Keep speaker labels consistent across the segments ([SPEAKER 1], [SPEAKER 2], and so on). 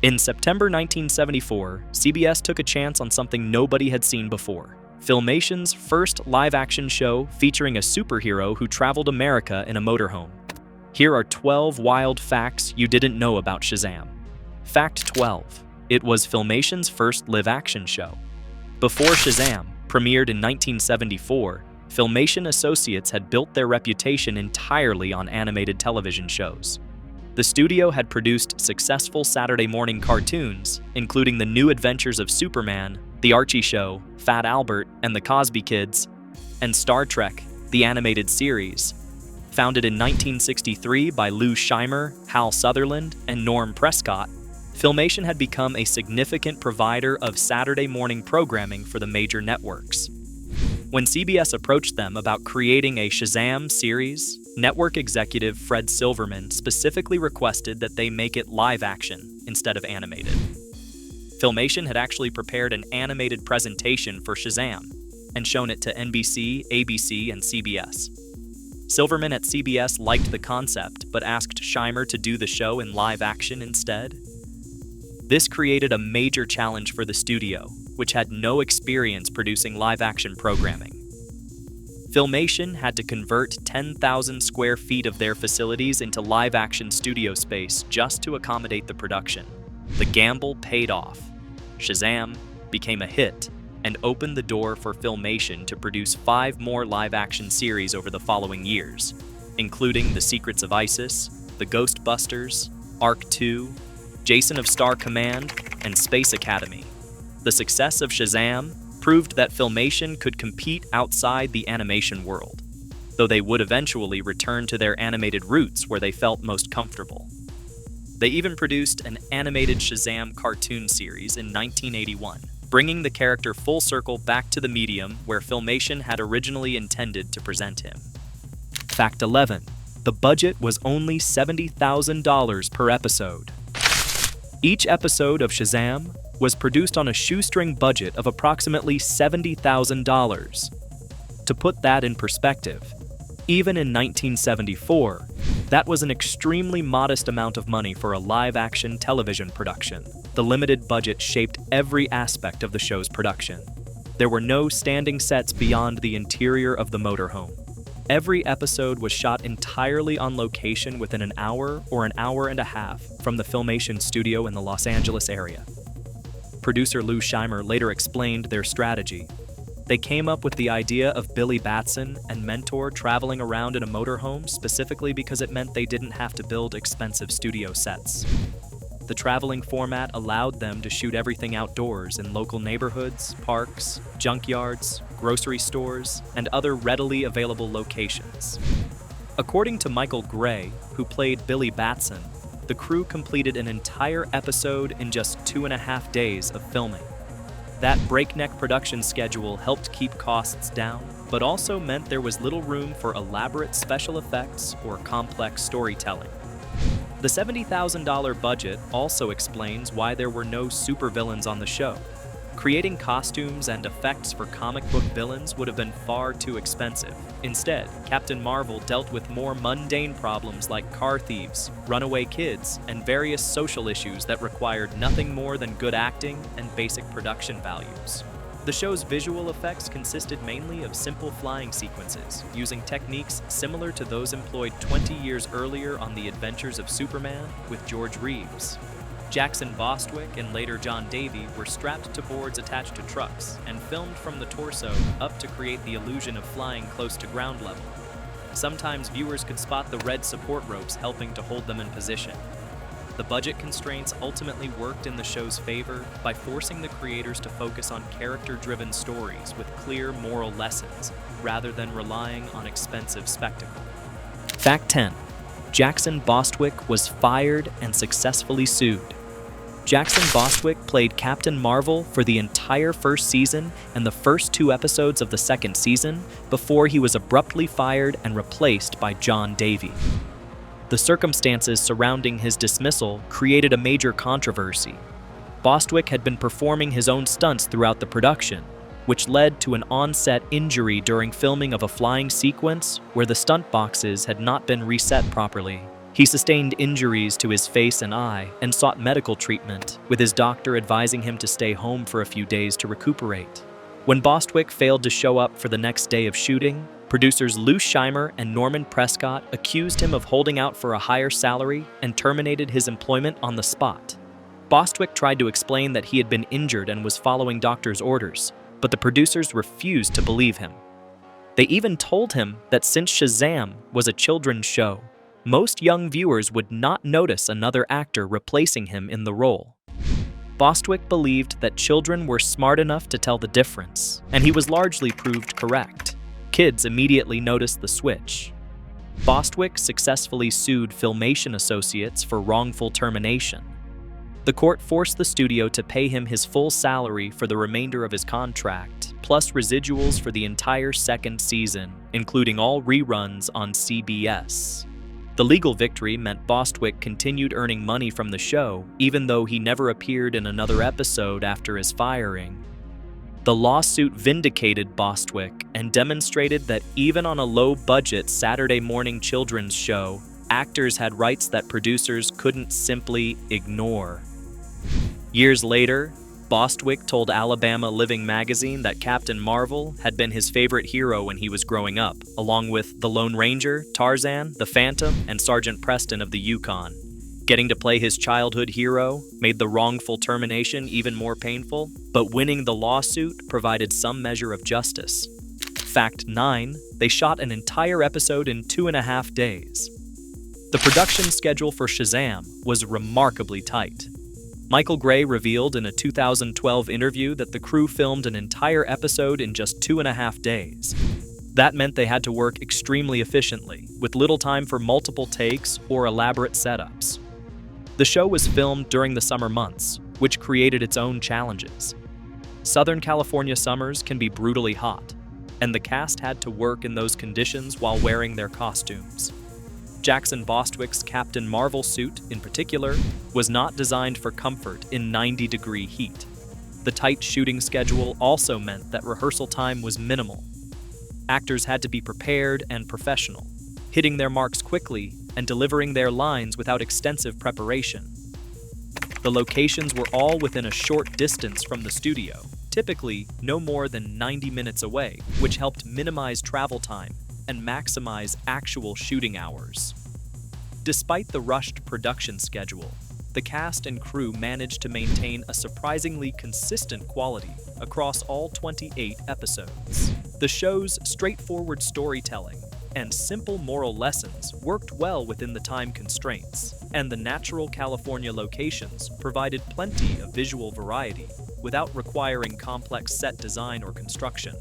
[SPEAKER 1] In September 1974, CBS took a chance on something nobody had seen before. Filmation's first live-action show featuring a superhero who traveled America in a motorhome. Here are 12 wild facts you didn't know about Shazam. Fact 12. It was Filmation's first live-action show. Before Shazam premiered in 1974, Filmation associates had built their reputation entirely on animated television shows. The studio had produced successful Saturday morning cartoons, including The New Adventures of Superman, The Archie Show, Fat Albert and the Cosby Kids, and Star Trek, the animated series. Founded in 1963 by Lou Scheimer, Hal Sutherland, and Norm Prescott, Filmation had become a significant provider of Saturday morning programming for the major networks. When CBS approached them about creating a Shazam series, network executive Fred Silverman specifically requested that they make it live action instead of animated. Filmation had actually prepared an animated presentation for Shazam and shown it to NBC, ABC, and CBS. Silverman at CBS liked the concept but asked Scheimer to do the show in live action instead. This created a major challenge for the studio, which had no experience producing live-action programming. Filmation had to convert 10,000 square feet of their facilities into live-action studio space just to accommodate the production. The gamble paid off. Shazam became a hit and opened the door for Filmation to produce 5 more live-action series over the following years, including The Secrets of Isis, The Ghostbusters, Arc 2, Jason of Star Command, and Space Academy. The success of Shazam proved that Filmation could compete outside the animation world, though they would eventually return to their animated roots where they felt most comfortable. They even produced an animated Shazam cartoon series in 1981, bringing the character full circle back to the medium where Filmation had originally intended to present him. Fact 11. The budget was only $70,000 per episode. Each episode of Shazam was produced on a shoestring budget of approximately $70,000. To put that in perspective, even in 1974, that was an extremely modest amount of money for a live-action television production. The limited budget shaped every aspect of the show's production. There were no standing sets beyond the interior of the motorhome. Every episode was shot entirely on location within an hour or an hour and a half from the Filmation studio in the Los Angeles area. Producer Lou Scheimer later explained their strategy. They came up with the idea of Billy Batson and Mentor traveling around in a motorhome specifically because it meant they didn't have to build expensive studio sets. The traveling format allowed them to shoot everything outdoors in local neighborhoods, parks, junkyards, grocery stores, and other readily available locations. According to Michael Gray, who played Billy Batson, the crew completed an entire episode in just 2.5 days of filming. That breakneck production schedule helped keep costs down, but also meant there was little room for elaborate special effects or complex storytelling. The $70,000 budget also explains why there were no supervillains on the show. Creating costumes and effects for comic book villains would have been far too expensive. Instead, Captain Marvel dealt with more mundane problems like car thieves, runaway kids, and various social issues that required nothing more than good acting and basic production values. The show's visual effects consisted mainly of simple flying sequences, using techniques similar to those employed 20 years earlier on The Adventures of Superman with George Reeves. Jackson Bostwick and later John Davey were strapped to boards attached to trucks and filmed from the torso up to create the illusion of flying close to ground level. Sometimes viewers could spot the red support ropes helping to hold them in position. The budget constraints ultimately worked in the show's favor by forcing the creators to focus on character-driven stories with clear moral lessons, rather than relying on expensive spectacle. Fact 10. Jackson Bostwick was fired and successfully sued. Jackson Bostwick played Captain Marvel for the entire first season and the first 2 episodes of the second season before he was abruptly fired and replaced by John Davey. The circumstances surrounding his dismissal created a major controversy. Bostwick had been performing his own stunts throughout the production, which led to an on-set injury during filming of a flying sequence where the stunt boxes had not been reset properly. He sustained injuries to his face and eye and sought medical treatment, with his doctor advising him to stay home for a few days to recuperate. When Bostwick failed to show up for the next day of shooting, producers Lou Scheimer and Norman Prescott accused him of holding out for a higher salary and terminated his employment on the spot. Bostwick tried to explain that he had been injured and was following doctor's orders, but the producers refused to believe him. They even told him that since Shazam was a children's show, most young viewers would not notice another actor replacing him in the role. Bostwick believed that children were smart enough to tell the difference, and he was largely proved correct. Kids immediately noticed the switch. Bostwick successfully sued Filmation Associates for wrongful termination. The court forced the studio to pay him his full salary for the remainder of his contract, plus residuals for the entire second season, including all reruns on CBS. The legal victory meant Bostwick continued earning money from the show, even though he never appeared in another episode after his firing. The lawsuit vindicated Bostwick and demonstrated that even on a low-budget Saturday morning children's show, actors had rights that producers couldn't simply ignore. Years later, Bostwick told Alabama Living magazine that Captain Marvel had been his favorite hero when he was growing up, along with the Lone Ranger, Tarzan, the Phantom, and Sergeant Preston of the Yukon. Getting to play his childhood hero made the wrongful termination even more painful, but winning the lawsuit provided some measure of justice. Fact 9, they shot an entire episode in 2.5 days. The production schedule for Shazam was remarkably tight. Michael Gray revealed in a 2012 interview that the crew filmed an entire episode in just 2.5 days. That meant they had to work extremely efficiently, with little time for multiple takes or elaborate setups. The show was filmed during the summer months, which created its own challenges. Southern California summers can be brutally hot, and the cast had to work in those conditions while wearing their costumes. Jackson Bostwick's Captain Marvel suit, in particular, was not designed for comfort in 90-degree heat. The tight shooting schedule also meant that rehearsal time was minimal. Actors had to be prepared and professional, hitting their marks quickly and delivering their lines without extensive preparation. The locations were all within a short distance from the studio, typically no more than 90 minutes away, which helped minimize travel time and maximize actual shooting hours. Despite the rushed production schedule, the cast and crew managed to maintain a surprisingly consistent quality across all 28 episodes. The show's straightforward storytelling and simple moral lessons worked well within the time constraints, and the natural California locations provided plenty of visual variety without requiring complex set design or construction.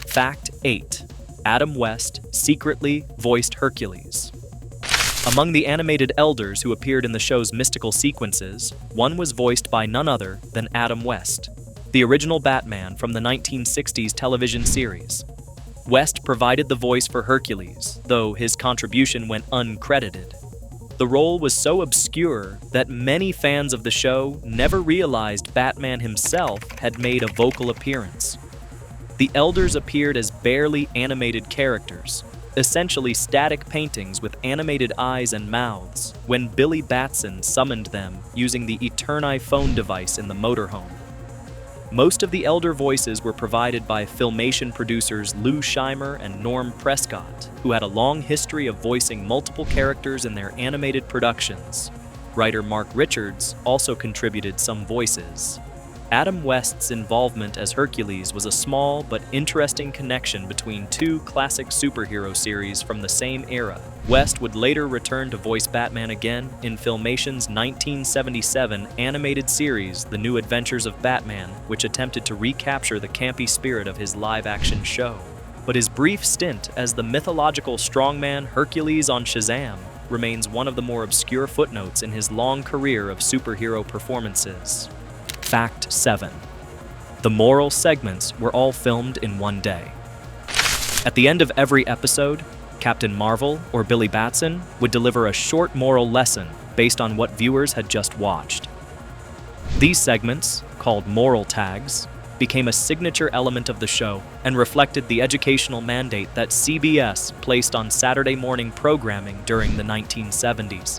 [SPEAKER 1] Fact 8. Adam West secretly voiced Hercules. Among the animated elders who appeared in the show's mystical sequences, one was voiced by none other than Adam West, the original Batman from the 1960s television series. West provided the voice for Hercules, though his contribution went uncredited. The role was so obscure that many fans of the show never realized Batman himself had made a vocal appearance. The elders appeared as barely animated characters, essentially static paintings with animated eyes and mouths, when Billy Batson summoned them using the Eterni phone device in the motorhome. Most of the elder voices were provided by Filmation producers Lou Scheimer and Norm Prescott, who had a long history of voicing multiple characters in their animated productions. Writer Mark Richards also contributed some voices. Adam West's involvement as Hercules was a small but interesting connection between two classic superhero series from the same era. West would later return to voice Batman again in Filmation's 1977 animated series The New Adventures of Batman, which attempted to recapture the campy spirit of his live-action show. But his brief stint as the mythological strongman Hercules on Shazam remains one of the more obscure footnotes in his long career of superhero performances. Fact 7. The moral segments were all filmed in one day. At the end of every episode, Captain Marvel or Billy Batson would deliver a short moral lesson based on what viewers had just watched. These segments, called moral tags, became a signature element of the show and reflected the educational mandate that CBS placed on Saturday morning programming during the 1970s.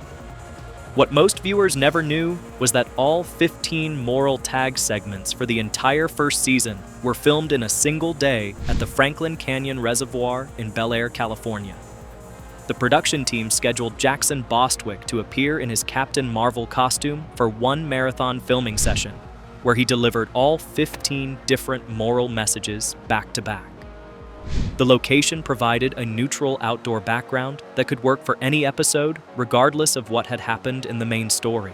[SPEAKER 1] What most viewers never knew was that all 15 moral tag segments for the entire first season were filmed in a single day at the Franklin Canyon Reservoir in Bel Air, California. The production team scheduled Jackson Bostwick to appear in his Captain Marvel costume for one marathon filming session, where he delivered all 15 different moral messages back to back. The location provided a neutral outdoor background that could work for any episode, regardless of what had happened in the main story.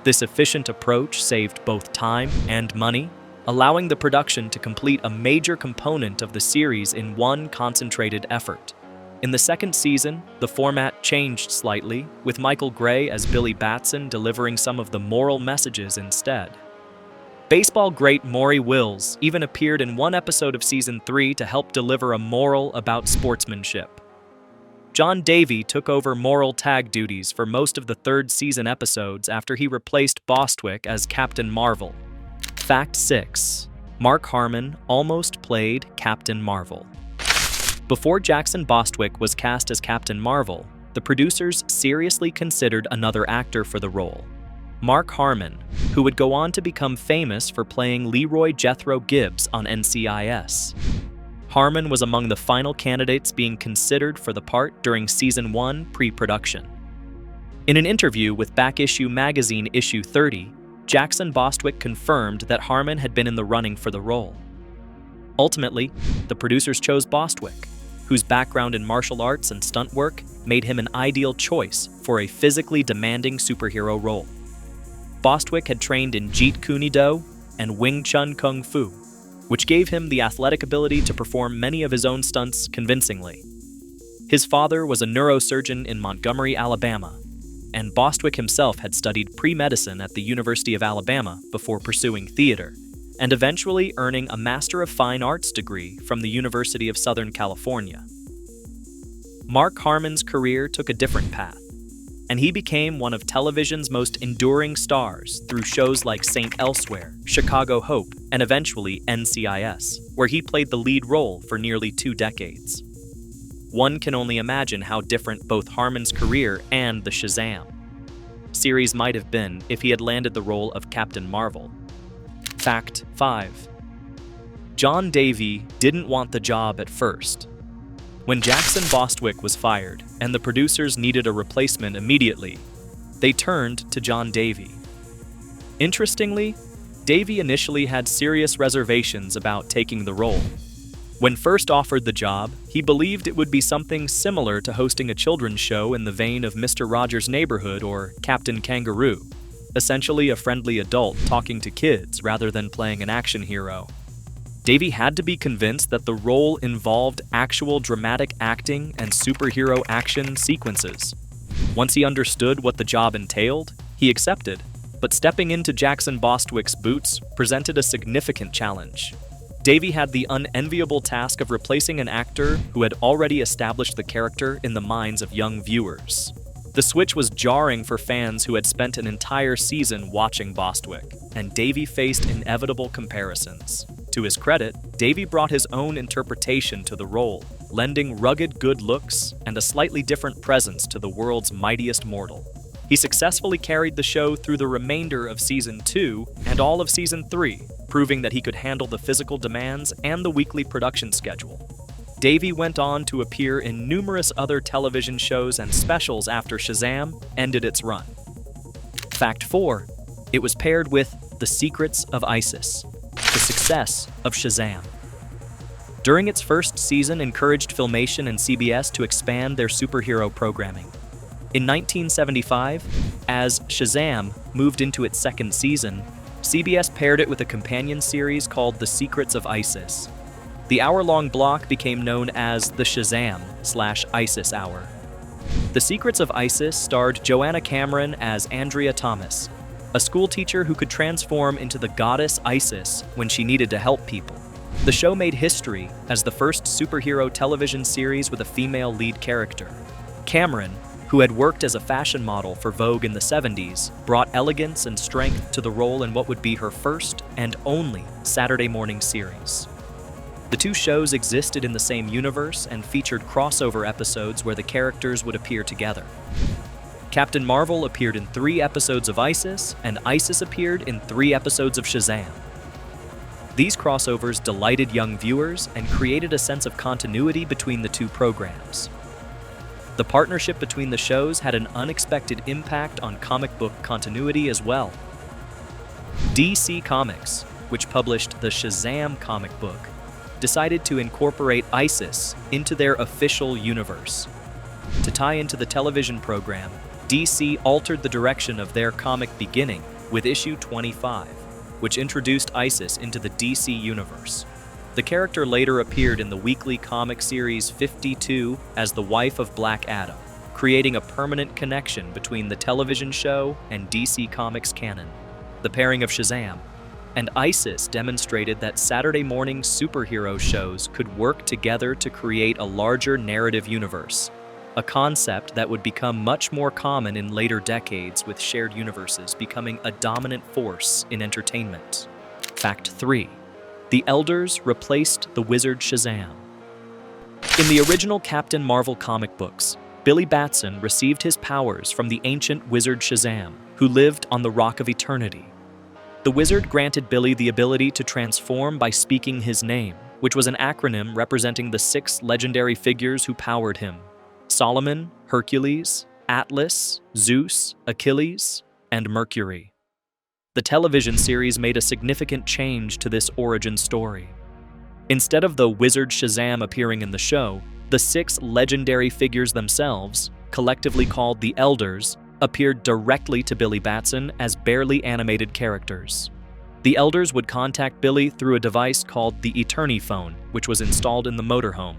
[SPEAKER 1] This efficient approach saved both time and money, allowing the production to complete a major component of the series in one concentrated effort. In the second season, the format changed slightly, with Michael Gray as Billy Batson delivering some of the moral messages instead. Baseball great Maury Wills even appeared in one episode of Season 3 to help deliver a moral about sportsmanship. John Davey took over moral tag duties for most of the third season episodes after he replaced Bostwick as Captain Marvel. Fact 6. Mark Harmon almost played Captain Marvel. Before Jackson Bostwick was cast as Captain Marvel, the producers seriously considered another actor for the role. Mark Harmon, who would go on to become famous for playing Leroy Jethro Gibbs on NCIS. Harmon was among the final candidates being considered for the part during Season 1 pre-production. In an interview with Back Issue Magazine issue 30, Jackson Bostwick confirmed that Harmon had been in the running for the role. Ultimately, the producers chose Bostwick, whose background in martial arts and stunt work made him an ideal choice for a physically demanding superhero role. Bostwick had trained in Jeet Kune Do and Wing Chun Kung Fu, which gave him the athletic ability to perform many of his own stunts convincingly. His father was a neurosurgeon in Montgomery, Alabama, and Bostwick himself had studied pre-medicine at the University of Alabama before pursuing theater, and eventually earning a Master of Fine Arts degree from the University of Southern California. Mark Harmon's career took a different path, and he became one of television's most enduring stars through shows like Saint Elsewhere, Chicago Hope, and eventually NCIS, where he played the lead role for nearly 2 decades. One can only imagine how different both Harmon's career and the Shazam series might have been if he had landed the role of Captain Marvel. Fact 5. John Davey didn't want the job at first. When Jackson Bostwick was fired and the producers needed a replacement immediately, they turned to John Davey. Interestingly, Davey initially had serious reservations about taking the role. When first offered the job, he believed it would be something similar to hosting a children's show in the vein of Mr. Rogers' Neighborhood or Captain Kangaroo, essentially a friendly adult talking to kids rather than playing an action hero. Davey had to be convinced that the role involved actual dramatic acting and superhero action sequences. Once he understood what the job entailed, he accepted, but stepping into Jackson Bostwick's boots presented a significant challenge. Davey had the unenviable task of replacing an actor who had already established the character in the minds of young viewers. The switch was jarring for fans who had spent an entire season watching Bostwick, and Davey faced inevitable comparisons. To his credit, Davey brought his own interpretation to the role, lending rugged good looks and a slightly different presence to the world's mightiest mortal. He successfully carried the show through the remainder of Season 2 and all of Season 3, proving that he could handle the physical demands and the weekly production schedule. Davey went on to appear in numerous other television shows and specials after Shazam ended its run. Fact 4. It was paired with The Secrets of Isis, the success of Shazam. During its first season, encouraged Filmation and CBS to expand their superhero programming. In 1975, as Shazam moved into its second season, CBS paired it with a companion series called The Secrets of Isis. The hour-long block became known as the Shazam/Isis Hour. The Secrets of Isis starred Joanna Cameron as Andrea Thomas, a schoolteacher who could transform into the goddess Isis when she needed to help people. The show made history as the first superhero television series with a female lead character. Cameron, who who had worked as a fashion model for Vogue in the 70s, brought elegance and strength to the role in what would be her first and only Saturday morning series. The two shows existed in the same universe and featured crossover episodes where the characters would appear together. Captain Marvel appeared in 3 episodes of Isis, and Isis appeared in 3 episodes of Shazam. These crossovers delighted young viewers and created a sense of continuity between the two programs. The partnership between the shows had an unexpected impact on comic book continuity as well. DC Comics, which published the Shazam comic book, decided to incorporate Isis into their official universe. To tie into the television program, DC altered the direction of their comic beginning with issue 25, which introduced Isis into the DC universe. The character later appeared in the weekly comic series 52 as the wife of Black Adam, creating a permanent connection between the television show and DC Comics canon. The pairing of Shazam and Isis demonstrated that Saturday morning superhero shows could work together to create a larger narrative universe, a concept that would become much more common in later decades, with shared universes becoming a dominant force in entertainment. Fact 3. The Elders replaced the wizard Shazam. In the original Captain Marvel comic books, Billy Batson received his powers from the ancient wizard Shazam, who lived on the Rock of Eternity. The wizard granted Billy the ability to transform by speaking his name, which was an acronym representing the 6 legendary figures who powered him: Solomon, Hercules, Atlas, Zeus, Achilles, and Mercury. The television series made a significant change to this origin story. Instead of the wizard Shazam appearing in the show, the 6 legendary figures themselves, collectively called the Elders, appeared directly to Billy Batson as barely animated characters. The Elders would contact Billy through a device called the Eterniphone, which was installed in the motorhome.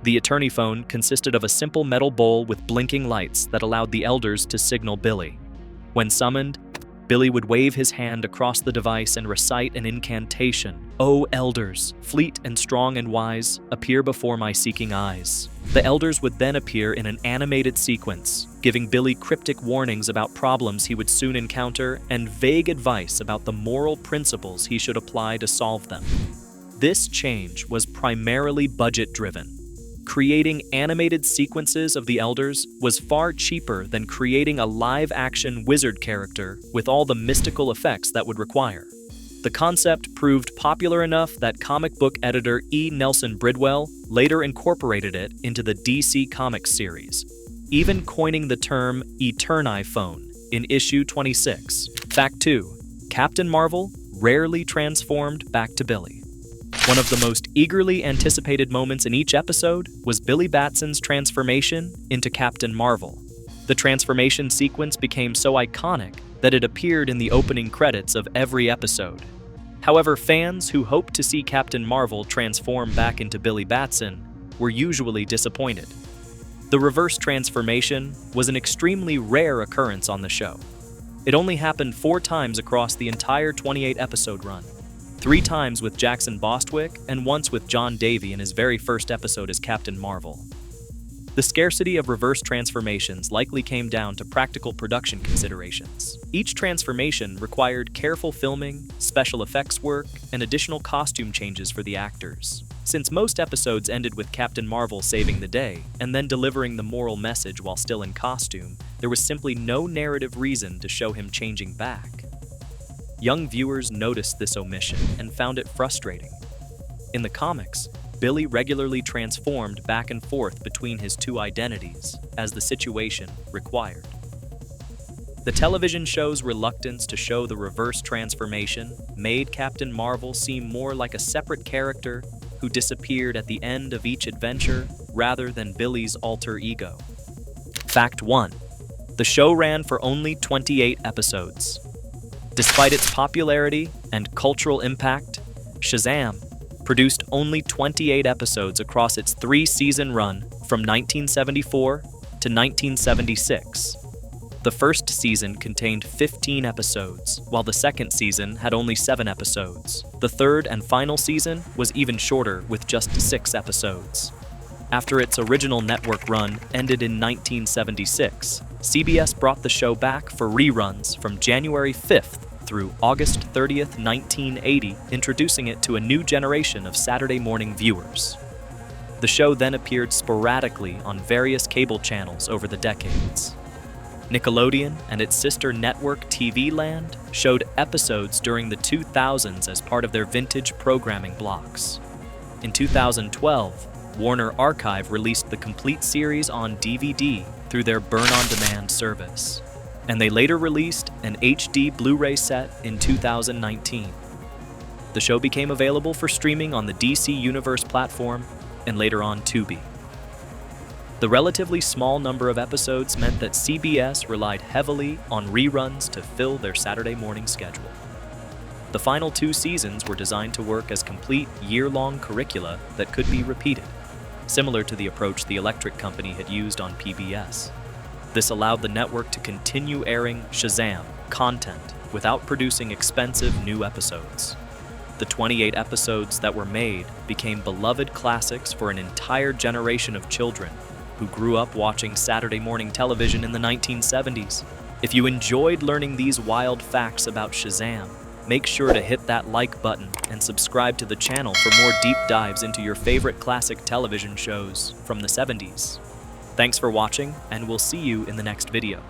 [SPEAKER 1] The Eterniphone consisted of a simple metal bowl with blinking lights that allowed the Elders to signal Billy. When summoned, Billy would wave his hand across the device and recite an incantation: "O Elders, fleet and strong and wise, appear before my seeking eyes." The Elders would then appear in an animated sequence, giving Billy cryptic warnings about problems he would soon encounter and vague advice about the moral principles he should apply to solve them. This change was primarily budget-driven. Creating animated sequences of the Elders was far cheaper than creating a live-action wizard character with all the mystical effects that would require. The concept proved popular enough that comic book editor E. Nelson Bridwell later incorporated it into the DC Comics series, even coining the term Eterniphone in issue 26. Fact 2. Captain Marvel rarely transformed back to Billy. One of the most eagerly anticipated moments in each episode was Billy Batson's transformation into Captain Marvel. The transformation sequence became so iconic that it appeared in the opening credits of every episode. However, fans who hoped to see Captain Marvel transform back into Billy Batson were usually disappointed. The reverse transformation was an extremely rare occurrence on the show. It only happened 4 times across the entire 28-episode run. 3 times with Jackson Bostwick, and once with John Davey in his very first episode as Captain Marvel. The scarcity of reverse transformations likely came down to practical production considerations. Each transformation required careful filming, special effects work, and additional costume changes for the actors. Since most episodes ended with Captain Marvel saving the day, and then delivering the moral message while still in costume, there was simply no narrative reason to show him changing back. Young viewers noticed this omission and found it frustrating. In the comics, Billy regularly transformed back and forth between his 2 identities, as the situation required. The television show's reluctance to show the reverse transformation made Captain Marvel seem more like a separate character who disappeared at the end of each adventure rather than Billy's alter ego. Fact 1. The show ran for only 28 episodes. Despite its popularity and cultural impact, Shazam produced only 28 episodes across its 3-season run from 1974 to 1976. The first season contained 15 episodes, while the second season had only 7 episodes. The third and final season was even shorter with just 6 episodes. After its original network run ended in 1976, CBS brought the show back for reruns from January 5th through August 30th, 1980, introducing it to a new generation of Saturday morning viewers. The show then appeared sporadically on various cable channels over the decades. Nickelodeon and its sister network TV Land showed episodes during the 2000s as part of their vintage programming blocks. In 2012, Warner Archive released the complete series on DVD through their burn-on-demand service, and they later released an HD Blu-ray set in 2019. The show became available for streaming on the DC Universe platform and later on Tubi. The relatively small number of episodes meant that CBS relied heavily on reruns to fill their Saturday morning schedule. The final 2 seasons were designed to work as complete year-long curricula that could be repeated, similar to the approach the Electric Company had used on PBS. This allowed the network to continue airing Shazam content without producing expensive new episodes. The 28 episodes that were made became beloved classics for an entire generation of children who grew up watching Saturday morning television in the 1970s. If you enjoyed learning these wild facts about Shazam, make sure to hit that like button and subscribe to the channel for more deep dives into your favorite classic television shows from the 70s. Thanks for watching, and we'll see you in the next video.